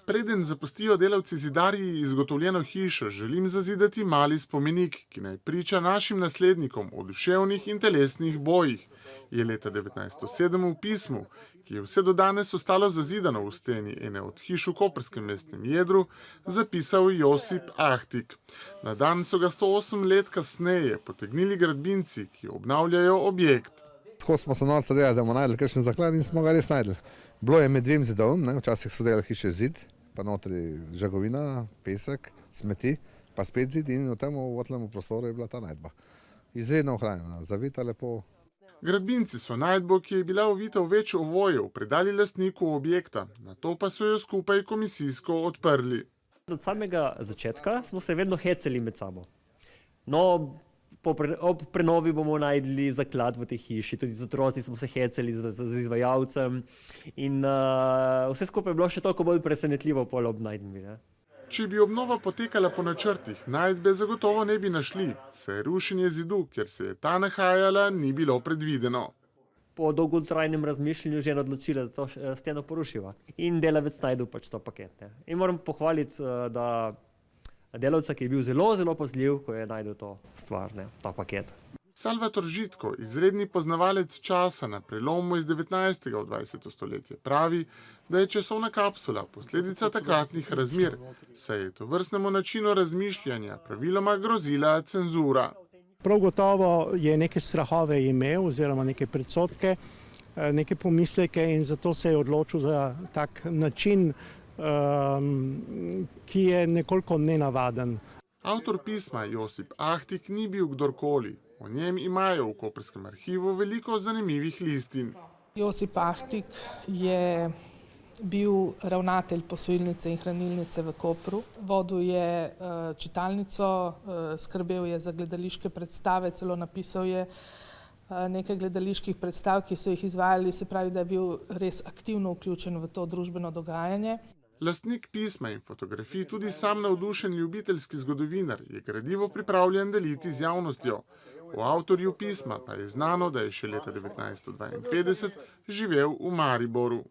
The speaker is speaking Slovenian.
Preden zapustijo delavci zidarji izgotovljeno hišo, želim zazidati mali spomenik, ki naj priča našim naslednikom o duševnih in telesnih bojih, je leta 1907 v pismu, ki je vse do danes ostalo zazidano v steni ene od hiš v koprskem mestnem jedru, zapisal Josip Ahtig. Na dan so ga 108 let kasneje potegnili gradbinci, ki obnavljajo objekt. Tako smo se norca delali, da bomo najdli kakšen zaklad in smo ga res najdli. Bilo je med dvem zidovom, včasih so delali hiše zid, pa notri žagovina, pesek, smeti, pa spet zid in v tem votlem prostoru je bila ta najdba. Izredno ohranjena, zavita lepo. Gradbinci so najdbo, ki je bila ovita v več ovojev, predali lastniku objekta, nato pa so jo skupaj komisijsko odprli. Od samega začetka smo se vedno hecali med sabo. No, ob prenovi bomo najdli zaklad v tej hiši, tudi z otroci smo se hecali z izvajalcem in vse skupaj je bilo še toliko bolj presenetljivo pol ob najdbi. Če bi obnova potekala po načrtih, najdbe zagotovo ne bi našli, saj rušenje zidu, kjer se je ta nahajala, ni bilo predvideno. Po dolgotrajnem razmišljanju že odločila, da to steno porušiva. In delavec najdel pač to paket. In moram pohvaliti, da delavca, ki je bil zelo, zelo pazljiv, ko je najdel to stvar, ta paket. Salvator Žitko, izredni poznavalec časa na prelomu iz 19. v 20. stoletje, pravi, da je časovna kapsula posledica takratnih razmer, saj je tovrstnemu načinu razmišljanja praviloma grozila cenzura. Prav gotovo je neke strahove imel oziroma neke predsodke, neke pomisleke in zato se je odločil za tak način, ki je nekoliko nenavaden. Avtor pisma Josip Ahtig ni bil kdorkoli. O njem imajo v koprskem arhivu veliko zanimivih listin. Josip Ahtig je bil ravnatelj posojilnice in hranilnice v Kopru. Vodil je čitalnico, skrbel je za gledališke predstave, celo napisal je nekaj gledaliških predstav, ki so jih izvajali, se pravi, da je bil res aktivno vključen v to družbeno dogajanje. Lastnik pisma in fotografij, tudi sam navdušen ljubiteljski zgodovinar, je gradivo pripravljen deliti z javnostjo. O avtorju pisma pa je znano, da je še leta 1952 živel v Mariboru.